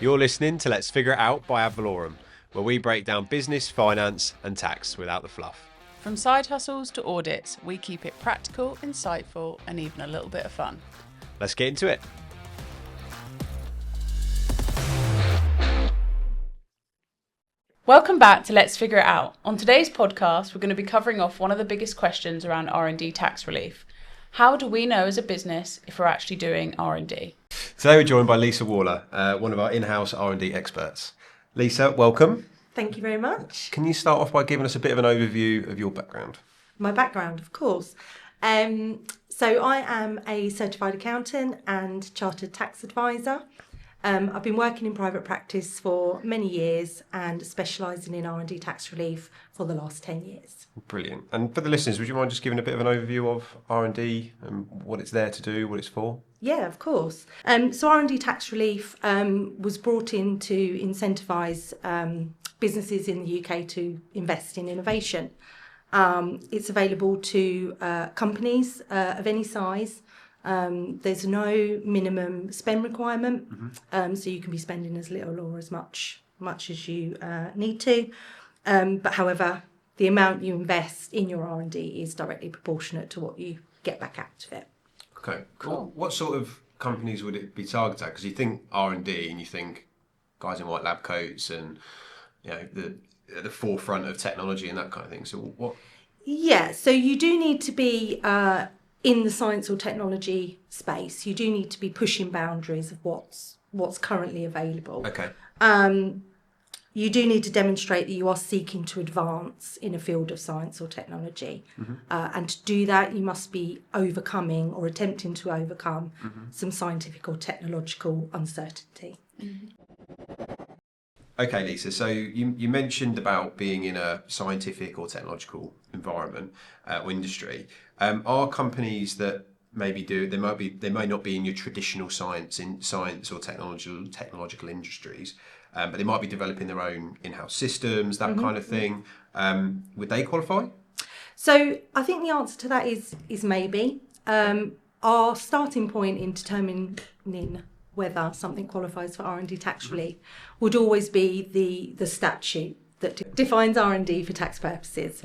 You're listening to Let's Figure It Out by Ad Valorem, where we break down business, finance and tax without the fluff. From side hustles to audits, we keep it practical, insightful and even a little bit of fun. Let's get into it. Welcome back to Let's Figure It Out. On today's podcast, we're going to be covering off one of the biggest questions around R&D tax relief. How do we know as a business if we're actually doing R&D? Today we're joined by Lisa Waller, one of our in-house R&D experts. Lisa, welcome. Thank you very much. Can you start off by giving us a bit of an overview of your background? My background, of course. So I am a certified accountant and chartered tax advisor. I've been working in private practice for many years and specialising in R&D tax relief for the last 10 years. Brilliant. And for the listeners, would you mind just giving a bit of an overview of R&D and what it's there to do, what it's for? Yeah, of course. So R&D tax relief was brought in to incentivise businesses in the UK to invest in innovation. It's available to companies of any size. There's no minimum spend requirement, so you can be spending as little or as much as you need to. But however, the amount you invest in your R&D is directly proportionate to what you get back out of it. Okay, cool. What sort of companies would it be targeted at? Because you think R&D and you think guys in white lab coats and the forefront of technology and that kind of thing. So what? Yeah, so you do need to be in the science or technology space. You do need to be pushing boundaries of what's currently available. Okay. You do need to demonstrate that you are seeking to advance in a field of science or technology. And to do that, you must be overcoming or attempting to overcome some scientific or technological uncertainty. Okay, Lisa, so you mentioned about being in a scientific or technological environment or industry. Are companies that maybe they may not be in your traditional science or technological industries, but they might be developing their own in-house systems, that kind of thing. Would they qualify? So I think the answer to that is maybe. Our starting point in determining whether something qualifies for R&D tax relief would always be the statute that defines R&D for tax purposes.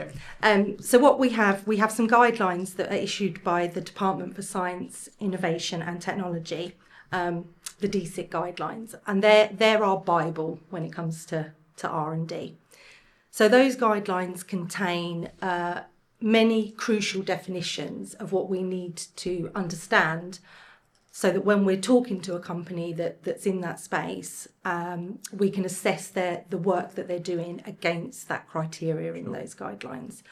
So what we have some guidelines that are issued by the Department for Science, Innovation and Technology, the DSIC guidelines, and they're our Bible when it comes to R&D. So those guidelines contain many crucial definitions of what we need to understand, so that when we're talking to a company that's in that space, we can assess the work that they're doing against that criteria in those guidelines.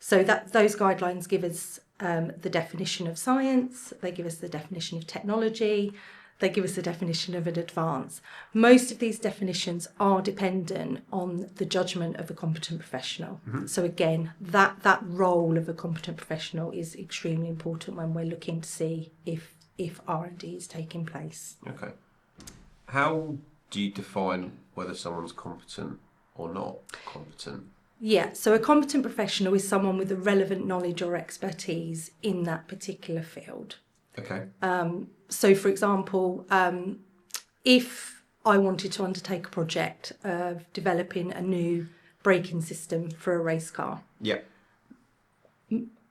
So that those guidelines give us the definition of science, they give us the definition of technology, they give us the definition of an advance. Most of these definitions are dependent on the judgment of a competent professional. So again, that role of a competent professional is extremely important when we're looking to see if R&D is taking place. Okay. How do you define whether someone's competent or not competent? Yeah, so a competent professional is someone with the relevant knowledge or expertise in that particular field. Okay. So, for example, if I wanted to undertake a project of developing a new braking system for a race car,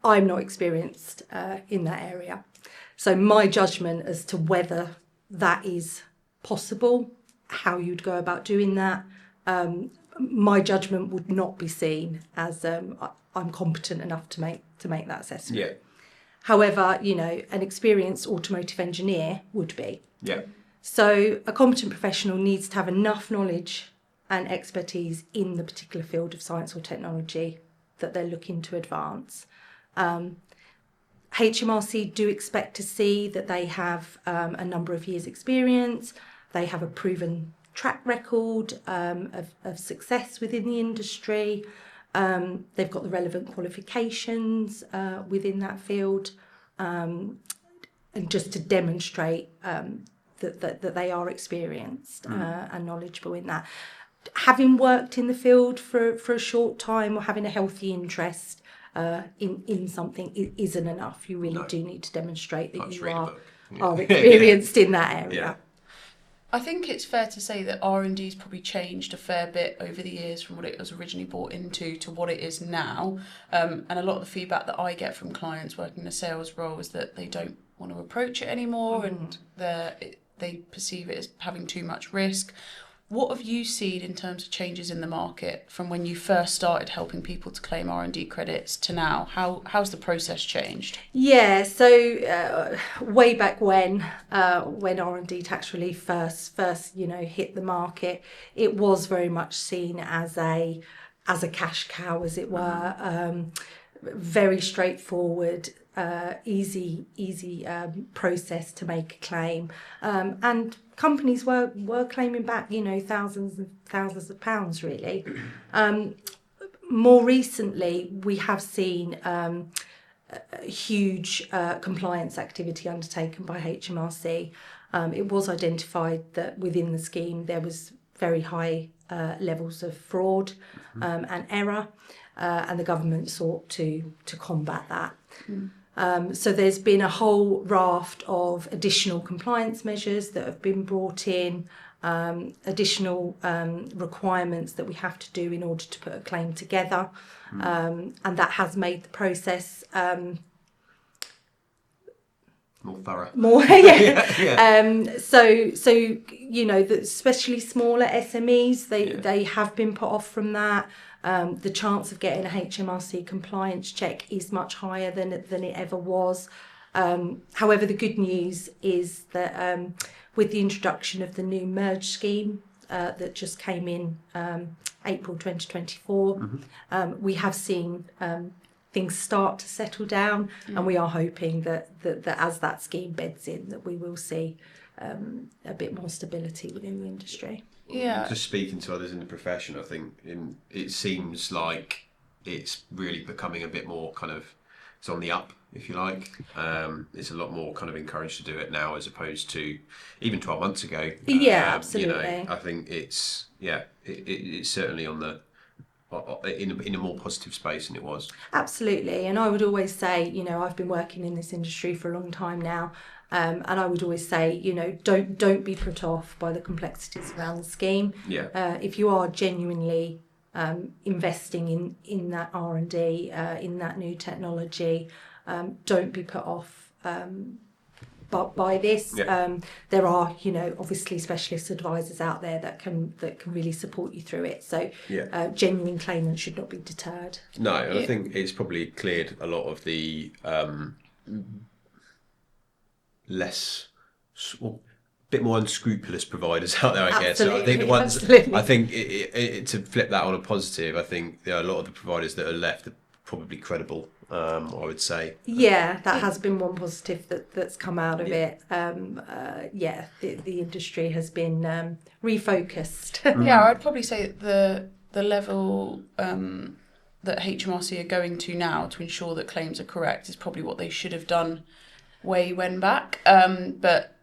I'm not experienced in that area. So my judgment as to whether that is possible, how you'd go about doing that, my judgment would not be seen as I'm competent enough to make that assessment. Yeah. However, an experienced automotive engineer would be. Yeah. So a competent professional needs to have enough knowledge and expertise in the particular field of science or technology that they're looking to advance. HMRC do expect to see that they have a number of years' experience, they have a proven track record of success within the industry. They've got the relevant qualifications within that field, and just to demonstrate that they are experienced and knowledgeable in that. Having worked in the field for a short time or having a healthy interest in something isn't enough. You really do need to demonstrate that you are experienced in that area. I think it's fair to say that R&D's probably changed a fair bit over the years from what it was originally brought into to what it is now. And a lot of the feedback that I get from clients working in a sales role is that they don't want to approach it anymore and they perceive it as having too much risk. What have you seen in terms of changes in the market from when you first started helping people to claim R&D credits to now? How's the process changed? Yeah, so way back when R&D tax relief first hit the market, it was very much seen as a cash cow, as it were. Very straightforward, easy process to make a claim, and companies were claiming back, thousands and thousands of pounds, really. More recently, we have seen huge compliance activity undertaken by HMRC. It was identified that within the scheme there was very high levels of fraud and error, and the government sought to combat that. So there's been a whole raft of additional compliance measures that have been brought in, additional requirements that we have to do in order to put a claim together, and that has made the process more thorough. So especially smaller SMEs, they have been put off from that. The chance of getting a HMRC compliance check is much higher than it ever was. However, the good news is that with the introduction of the new merge scheme that just came in April 2024, we have seen things start to settle down, and we are hoping that as that scheme beds in, that we will see a bit more stability within the industry. Yeah. Just speaking to others in the profession, I think it seems like it's really becoming a bit more it's on the up, if you like. It's a lot more kind of encouraged to do it now as opposed to even 12 months ago. Yeah, absolutely. I think it's certainly on the in a more positive space than it was. Absolutely, and I would always say, I've been working in this industry for a long time now. And I would always say, don't be put off by the complexities around the scheme. Yeah. If you are genuinely investing in that R&D, in that new technology, don't be put off by this. Yeah. There are, obviously specialist advisors out there that can really support you through it. So genuine claimants should not be deterred. No, and I think it's probably cleared a lot of the bit more unscrupulous providers out there, I guess. So I think the ones, I think to flip that on a positive, I think a lot of the providers that are left are probably credible, I would say. Yeah, that has been one positive that's come out of it. The industry has been refocused. Yeah, I'd probably say the level that HMRC are going to now to ensure that claims are correct is probably what they should have done way when back. But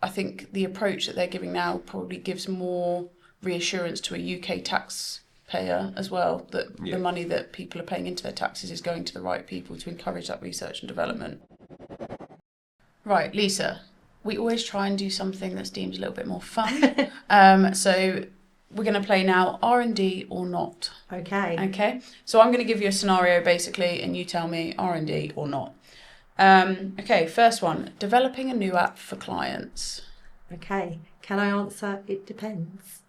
I think the approach that they're giving now probably gives more reassurance to a UK taxpayer as well, that the money that people are paying into their taxes is going to the right people to encourage that research and development. Right, Lisa, we always try and do something that's deemed a little bit more fun. So we're going to play now R&D or not. Okay. So I'm going to give you a scenario basically, and you tell me R&D or not. Okay, first one, developing a new app for clients. Okay, can I answer? It depends.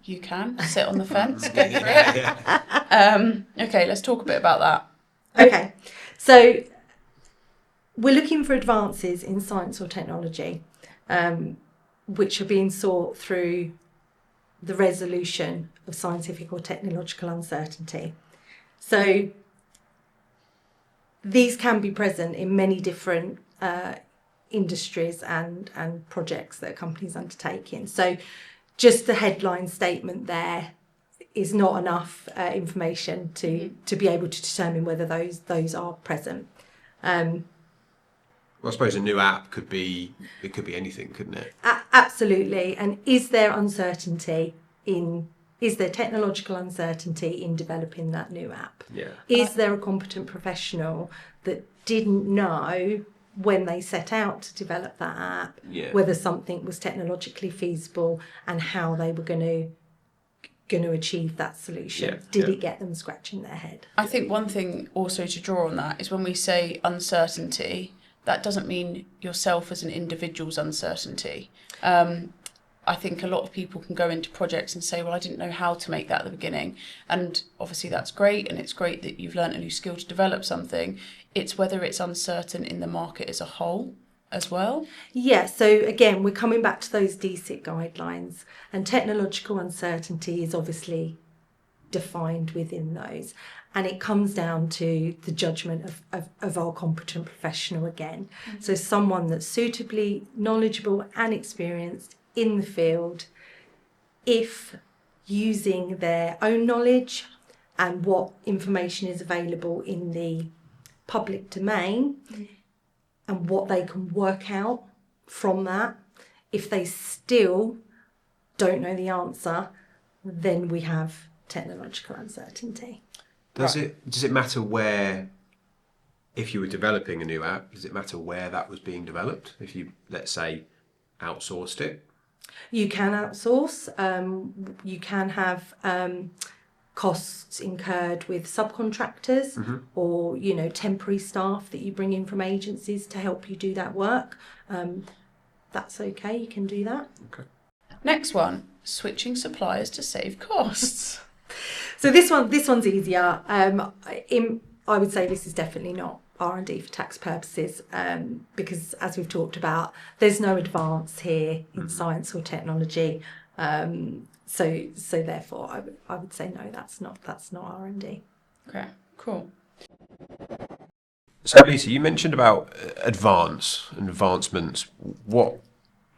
You can sit on the fence, go for it. Okay, let's talk a bit about that. Okay, so we're looking for advances in science or technology, which are being sought through the resolution of scientific or technological uncertainty. So these can be present in many different industries and projects that companies undertake in. So just the headline statement there is not enough information to be able to determine whether those are present. Well, I suppose a new app could be anything, couldn't it? Absolutely. And is there technological uncertainty in developing that new app? Yeah. Is there a competent professional that didn't know when they set out to develop that app, whether something was technologically feasible and how they were going to achieve that solution. Did it get them scratching their head? I think one thing also to draw on that is when we say uncertainty, that doesn't mean yourself as an individual's uncertainty. I think a lot of people can go into projects and say, well, I didn't know how to make that at the beginning. And obviously that's great. And it's great that you've learnt a new skill to develop something. It's whether it's uncertain in the market as a whole as well. Yeah. So again, we're coming back to those DSIC guidelines, and technological uncertainty is obviously defined within those. And it comes down to the judgment of our competent professional again. So someone that's suitably knowledgeable and experienced in the field, if using their own knowledge and what information is available in the public domain and what they can work out from that, if they still don't know the answer, then we have technological uncertainty. Does it matter where, if you were developing a new app, does it matter where that was being developed? If you, let's say, outsourced it? You can outsource. You can have costs incurred with subcontractors or, temporary staff that you bring in from agencies to help you do that work. That's okay. You can do that. Okay. Next one, switching suppliers to save costs. So this one's easier. I would say this is definitely not R&D for tax purposes, because as we've talked about, there's no advance here in science or technology. So therefore, I would say no, that's not R&D. Okay, cool. So Lisa, you mentioned about advancements. What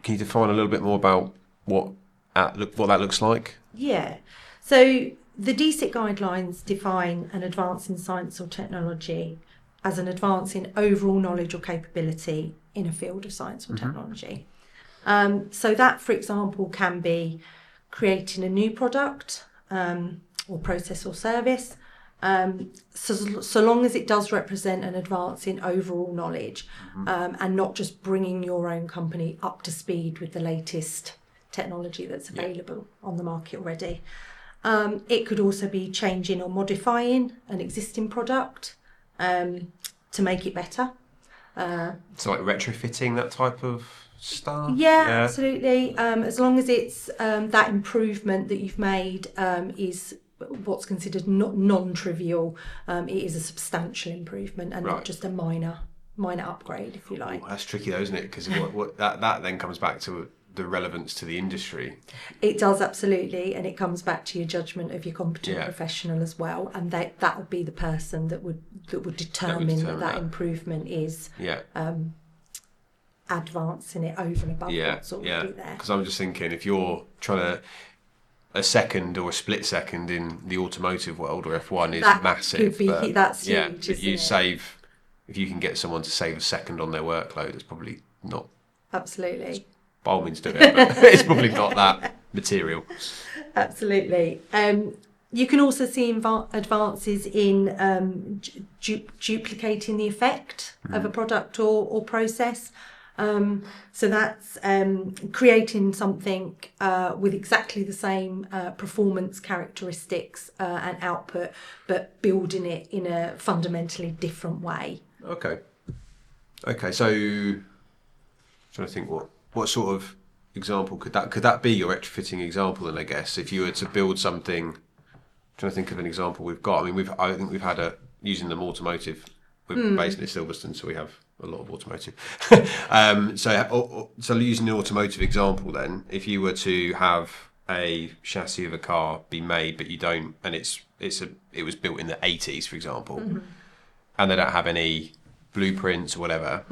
can you define a little bit more about what that looks like? Yeah. So the DSIC guidelines define an advance in science or technology as an advance in overall knowledge or capability in a field of science or technology. So that, for example, can be creating a new product or process or service, so long as it does represent an advance in overall knowledge and not just bringing your own company up to speed with the latest technology that's available on the market already. It could also be changing or modifying an existing product to make it better. So like retrofitting, that type of stuff? Yeah, absolutely. As long as it's that improvement that you've made is what's considered non-trivial, it is a substantial improvement and not just a minor upgrade, if you like. Oh, that's tricky though, isn't it? Because what that then comes back to the relevance to the industry. It does, absolutely, and it comes back to your judgment of your competent professional as well, and that would be the person that would determine that improvement is advancing it over and above what's already there. Because I'm just thinking, if you're trying to a second or a split second in the automotive world, or F1 is massive. That's huge. But you save, if you can get someone to save a second on their workload, it's probably not. Absolutely. By all means do it, but it's probably not that material. Absolutely. You can also see advances in duplicating the effect of a product or process. So that's creating something with exactly the same performance characteristics and output, but building it in a fundamentally different way. Okay, so I'm trying to think what sort of example could that be, your retrofitting example? Then I guess if you were to build something, I'm trying to think of an example we've got. I mean, I think we've had using them automotive. We're based in Silverstone, so we have a lot of automotive. So using the automotive example, then, if you were to have a chassis of a car be made, but you don't, and it was built in the 80s, for example, and they don't have any blueprints or whatever.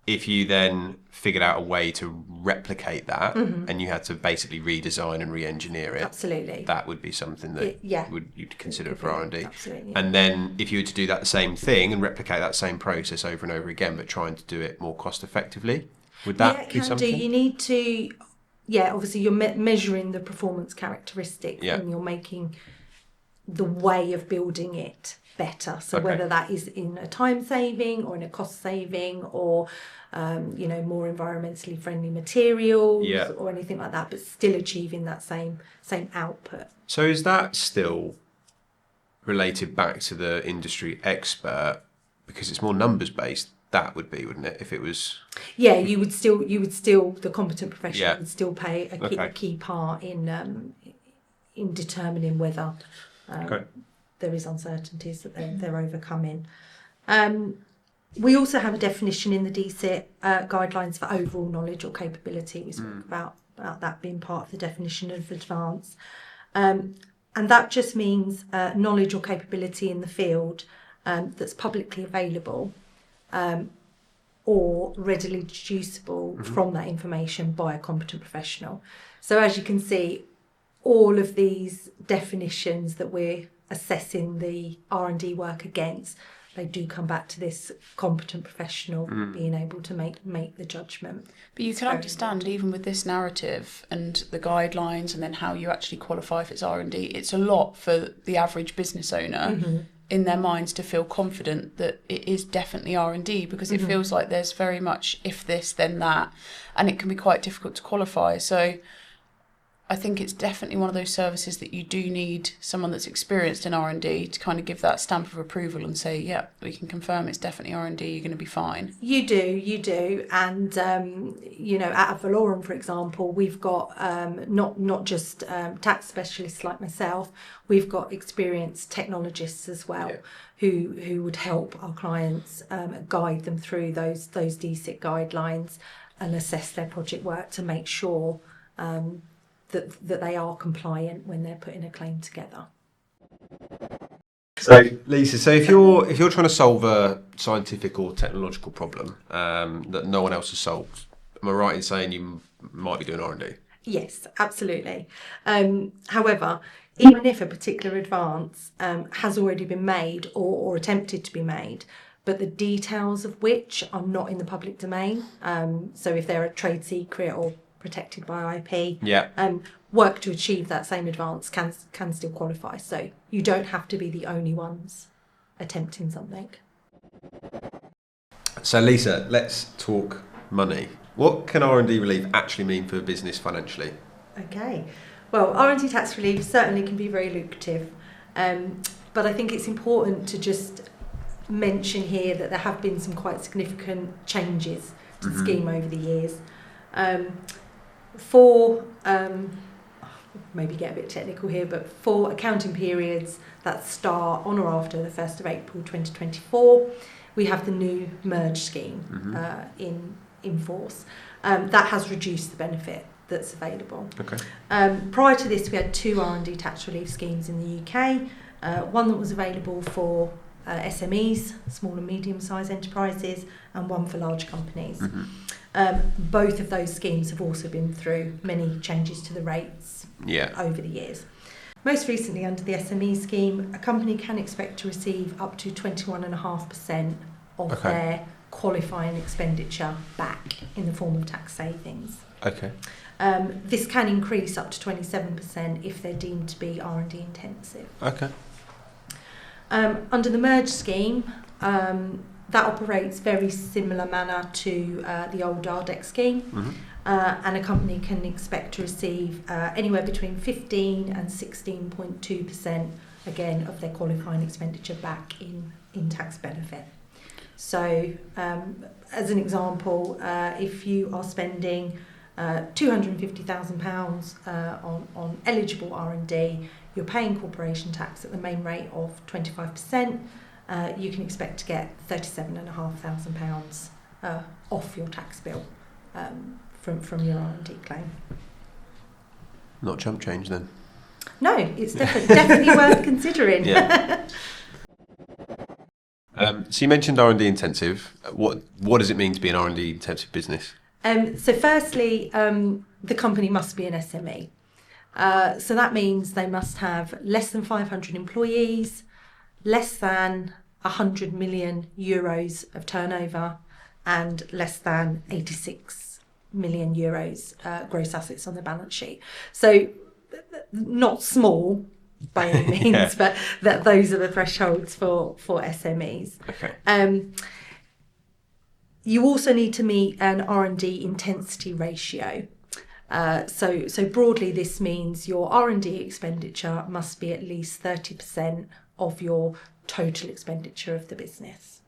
If you then figured out a way to replicate that, and you had to basically redesign and re-engineer it, absolutely, that would be something that you'd consider for R&D. Absolutely. And then if you were to do that same thing and replicate that same process over and over again, but trying to do it more cost effectively, would that be something? You need to, obviously you're measuring the performance characteristics and you're making the way of building it better. So Okay. whether that is in a time saving or in a cost saving or more environmentally friendly materials Yeah. or anything like that, but still achieving that same output. So is that still related back to the industry expert because it's more numbers based? That would be, wouldn't it? If it was, Yeah, you would still the competent professional Yeah. would still play a key part in determining whether Okay. there is uncertainties that they're overcoming. We also have a definition in the DSIT guidelines for overall knowledge or capability. We spoke about that being part of the definition of advance. And that just means knowledge or capability in the field that's publicly available or readily deducible from that information by a competent professional. So as you can see, all of these definitions that we're assessing the R&D work against, they do come back to this competent professional being able to make the judgment. But you can understand, even with this narrative and the guidelines and then how you actually qualify if it's R&D, it's a lot for the average business owner in their minds to feel confident that it is definitely R&D, because it feels like there's very much if this, then that, and it can be quite difficult to qualify. So I think it's definitely one of those services that you do need someone that's experienced in R&D to kind of give that stamp of approval and say, yeah, we can confirm it's definitely R&D, you're going to be fine. You do. And, at Valorum, for example, we've got not just tax specialists like myself, we've got experienced technologists as well who would help our clients guide them through those DSIT guidelines and assess their project work to make sure that they are compliant when they're putting a claim together. So Lisa, if you're trying to solve a scientific or technological problem that no one else has solved, am I right in saying you might be doing R&D? Yes, absolutely. However, even if a particular advance has already been made or attempted to be made, but the details of which are not in the public domain, so if they're a trade secret or protected by IP, work to achieve that same advance can still qualify. So you don't have to be the only ones attempting something. So Lisa, let's talk money. What can R&D relief actually mean for a business financially? Okay, well, R&D tax relief certainly can be very lucrative, but I think it's important to just mention here that there have been some quite significant changes to the scheme over the years. For maybe get a bit technical here, but for accounting periods that start on or after the 1st of April 2024, we have the new merge scheme in force. That has reduced the benefit that's available. Okay. Prior to this, we had two R&D tax relief schemes in the UK, one that was available for SMEs, small and medium-sized enterprises, and one for large companies. Both of those schemes have also been through many changes to the rates over the years. Most recently, under the SME scheme, a company can expect to receive up to 21.5% of their qualifying expenditure back in the form of tax savings. Okay. This can increase up to 27% if they're deemed to be R&D intensive. Okay. Under the merge scheme, that operates very similar manner to the old RDEC scheme, and a company can expect to receive anywhere between 15 and 16.2% again of their qualifying expenditure back in tax benefit. So, as an example, if you are spending £250,000 on eligible R&D, you're paying corporation tax at the main rate of 25%. You can expect to get £37,500 off your tax bill from your R&D claim. Not chump change then. No, it's definitely worth considering. Yeah. So you mentioned R&D intensive. What does it mean to be an R&D intensive business? So firstly, the company must be an SME. So that means they must have less than 500 employees, less than 100 million euros of turnover, and less than 86 million euros gross assets on the balance sheet. So not small, by any means, but that those are the thresholds for SMEs. Okay. You also need to meet an R&D intensity ratio. So broadly, this means your R&D expenditure must be at least 30% of your total expenditure of the business.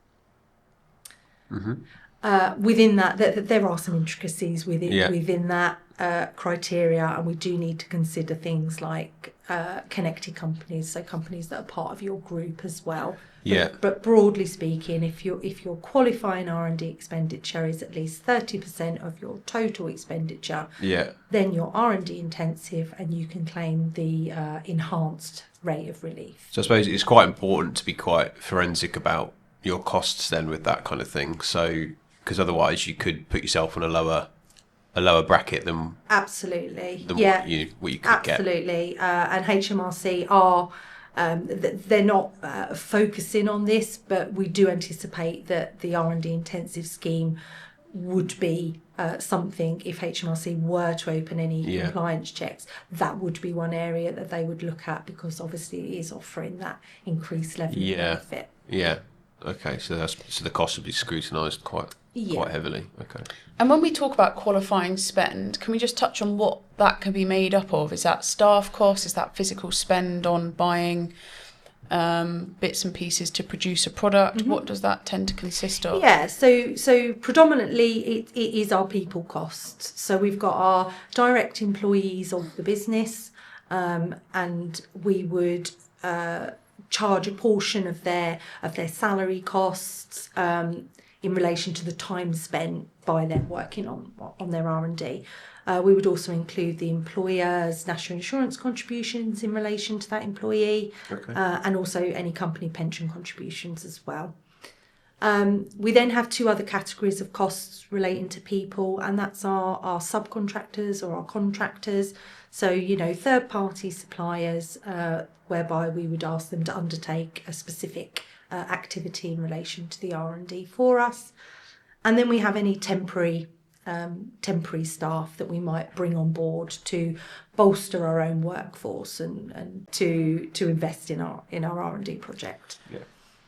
Within that, there are some intricacies within that criteria, and we do need to consider things like connected companies, so companies that are part of your group as well. But broadly speaking, if your qualifying R&D expenditure is at least 30% of your total expenditure, then you're R&D intensive, and you can claim the enhanced rate of relief. So I suppose it's quite important to be quite forensic about your costs then with that kind of thing. So because otherwise you could put yourself on a lower bracket than absolutely what you could absolutely get. And HMRC are. They're not focusing on this, but we do anticipate that the R&D intensive scheme would be something, if HMRC were to open any compliance checks, that would be one area that they would look at, because obviously it is offering that increased level of benefit. Yeah. Okay, so the cost would be scrutinised quite heavily. Okay. And when we talk about qualifying spend, can we just touch on what that can be made up of? Is that staff costs? Is that physical spend on buying bits and pieces to produce a product? What does that tend to consist of? Yeah, so predominantly it is our people costs. So we've got our direct employees of the business, and we would charge a portion of their salary costs in relation to the time spent by them working on their R&D. We would also include the employer's national insurance contributions in relation to that employee, and also any company pension contributions as well. We then have two other categories of costs relating to people, and that's our subcontractors or our contractors. So, third-party suppliers, whereby we would ask them to undertake a specific activity in relation to the R&D for us. And then we have any temporary staff that we might bring on board to bolster our own workforce and to invest in our R&D project.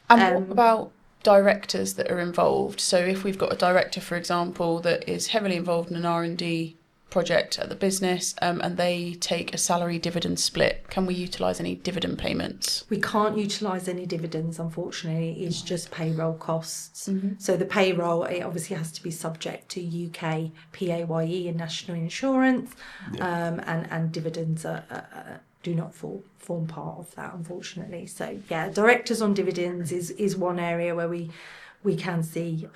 And what about directors that are involved? So if we've got a director, for example, that is heavily involved in an R&D project at the business, and they take a salary dividend split, can we utilise any dividend payments? We can't utilise any dividends, unfortunately. It's just payroll costs. So the payroll, it obviously has to be subject to UK PAYE and national insurance, and dividends do not form part of that, unfortunately. So directors on dividends is one area where we can see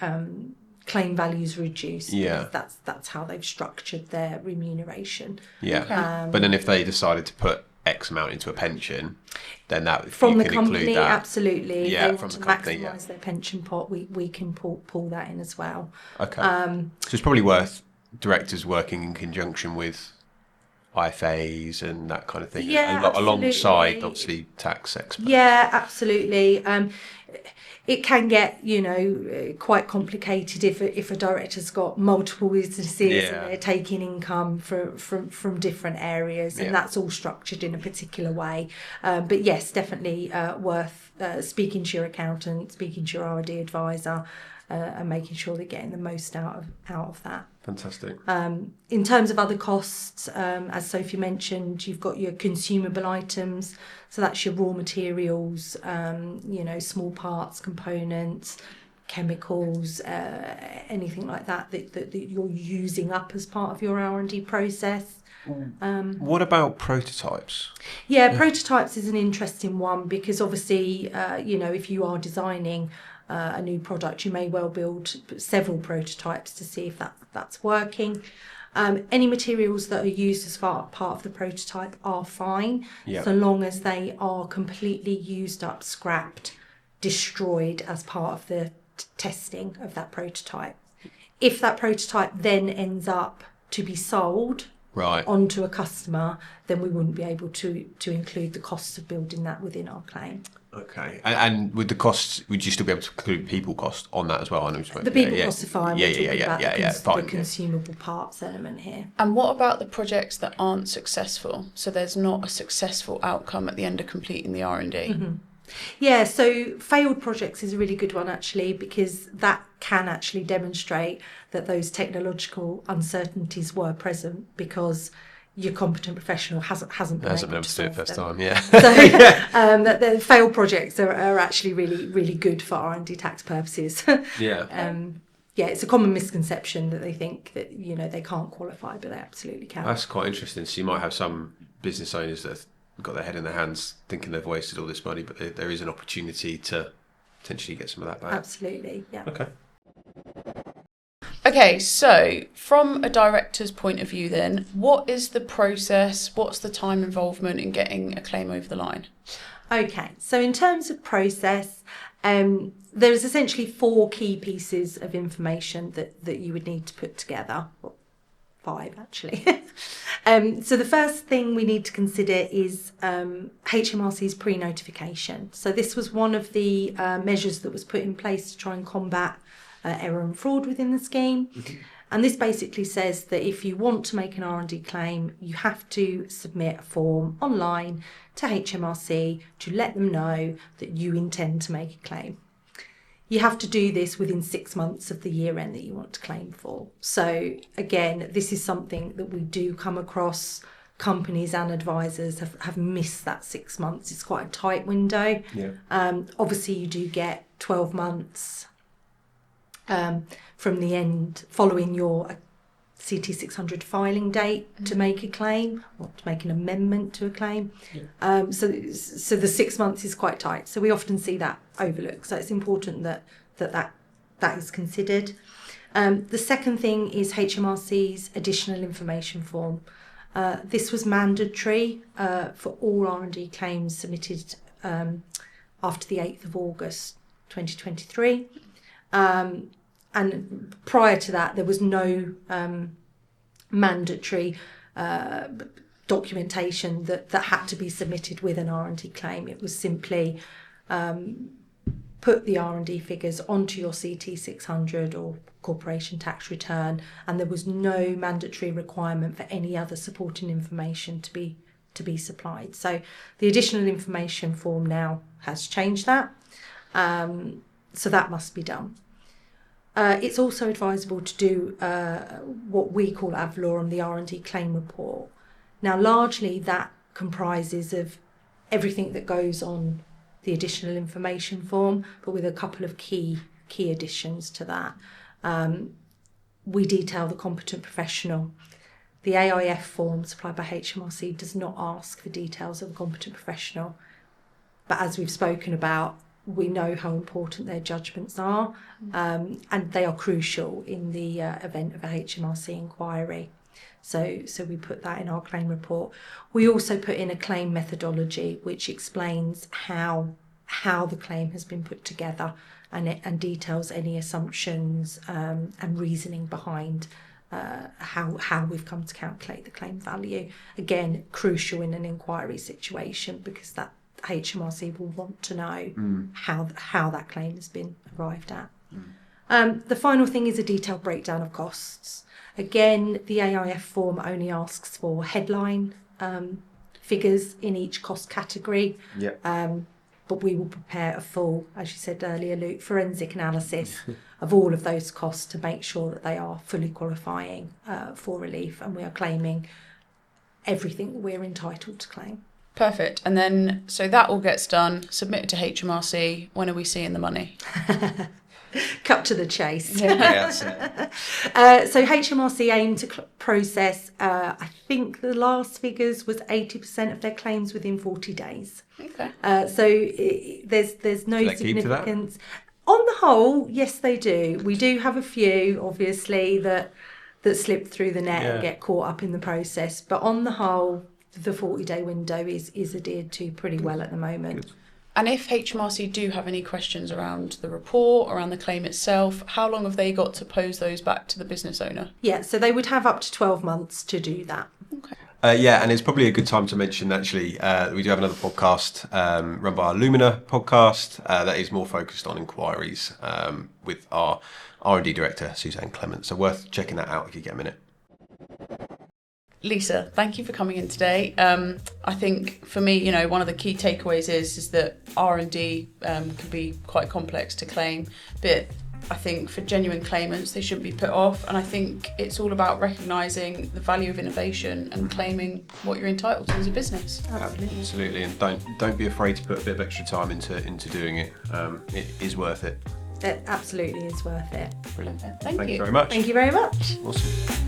claim values reduced. That's how they've structured their remuneration. But then if they decided to put X amount into a pension, then that from you the can company, include that. absolutely. Yeah, they from want the to company, maximise their pension pot. We can pull that in as well. Okay. So it's probably worth directors working in conjunction with IFAs and that kind of thing, alongside obviously tax experts. Yeah, absolutely. It can get, quite complicated if a director's got multiple businesses and they're taking income from different areas, and that's all structured in a particular way. But yes, definitely worth speaking to your accountant, speaking to your R&D advisor, and making sure they're getting the most out of that. Fantastic. In terms of other costs, as Sophie mentioned, you've got your consumable items. So that's your raw materials, small parts, components, chemicals, anything like that you're using up as part of your R&D process. What about prototypes? Prototypes is an interesting one, because obviously, if you are designing a new product, you may well build several prototypes to see if that's working. Any materials that are used as part of the prototype are fine, so long as they are completely used up, scrapped, destroyed as part of the testing of that prototype. If that prototype then ends up to be sold onto a customer, then we wouldn't be able to include the costs of building that within our claim. Okay. And with the costs, would you still be able to include people cost on that as well? I know The people costs are fine. We're talking about fine, the consumable parts element here. And what about the projects that aren't successful? So there's not a successful outcome at the end of completing the R&D. Mm-hmm. Yeah, so failed projects is a really good one actually, because that can actually demonstrate that those technological uncertainties were present because your competent professional hasn't been able to do it first time. Yeah. So that the failed projects are actually really good for R&D tax purposes. Yeah. It's a common misconception that they think that they can't qualify, but they absolutely can. That's quite interesting. So you might have some business owners that have got their head in their hands thinking they've wasted all this money, but there is an opportunity to potentially get some of that back. Absolutely, yeah. Okay, so from a director's point of view then, what is the process, what's the time involvement in getting a claim over the line? Okay, so in terms of process, there's essentially 4 key pieces of information that you would need to put together. Well, 5 actually. So the first thing we need to consider is HMRC's pre-notification. So this was one of the measures that was put in place to try and combat error and fraud within the scheme. Mm-hmm. And this basically says that if you want to make an R&D claim, you have to submit a form online to HMRC to let them know that you intend to make a claim. You have to do this within 6 months of the year end that you want to claim for. So again, this is something that we do come across. Companies and advisors have missed that 6 months. It's quite a tight window. Yeah. Obviously, you do get 12 months from the end following your CT600 filing date to make a claim or to make an amendment to a claim. Yeah. So the 6 months is quite tight. So we often see that overlooked. So it's important that is considered. The second thing is HMRC's additional information form. This was mandatory for all R&D claims submitted after the 8th of August 2023. And prior to that, there was no mandatory documentation that had to be submitted with an R&D claim. It was simply put the R&D figures onto your CT600 or corporation tax return, and there was no mandatory requirement for any other supporting information to be supplied. So the additional information form now has changed that, so that must be done. It's also advisable to do what we call ad valorem, the R&D claim report. Now, largely that comprises of everything that goes on the additional information form, but with a couple of key additions to that. We detail the competent professional. The AIF form supplied by HMRC does not ask for details of a competent professional, but as we've spoken about, we know how important their judgments are, and they are crucial in the event of a HMRC inquiry. So we put that in our claim report. We also put in a claim methodology which explains how the claim has been put together and details any assumptions and reasoning behind how we've come to calculate the claim value. Again, crucial in an inquiry situation because that HMRC will want to know how that claim has been arrived at. The final thing is a detailed breakdown of costs. Again, the AIF form only asks for headline figures in each cost category. But we will prepare a full, as you said earlier, Luke, forensic analysis of all of those costs to make sure that they are fully qualifying for relief and we are claiming everything that we're entitled to claim. Perfect. And then, so that all gets done, submitted to HMRC. When are we seeing the money? Cut to the chase. Yeah. That's it. So HMRC aim to process, I think the last figures was 80% of their claims within 40 days. Okay. There's no Do they keep to that? significance. On the whole, yes, they do. We do have a few, obviously, that slip through the net and get caught up in the process. But on the whole, the 40-day window is adhered to pretty well at the moment. Good. And if HMRC do have any questions around the report, around the claim itself, how long have they got to pose those back to the business owner? Yeah, so they would have up to 12 months to do that. Okay. Yeah, and it's probably a good time to mention actually we do have another podcast run by our Lumina podcast that is more focused on inquiries with our R&D director Suzanne Clement. So worth checking that out if you get a minute. Lisa, thank you for coming in today. I think for me, one of the key takeaways is that R&D can be quite complex to claim, but I think for genuine claimants, they shouldn't be put off. And I think it's all about recognising the value of innovation and claiming what you're entitled to as a business. Absolutely, and don't be afraid to put a bit of extra time into doing it. It is worth it. It absolutely is worth it. Brilliant. Thank Thank you you very much. Thank you very much. Awesome.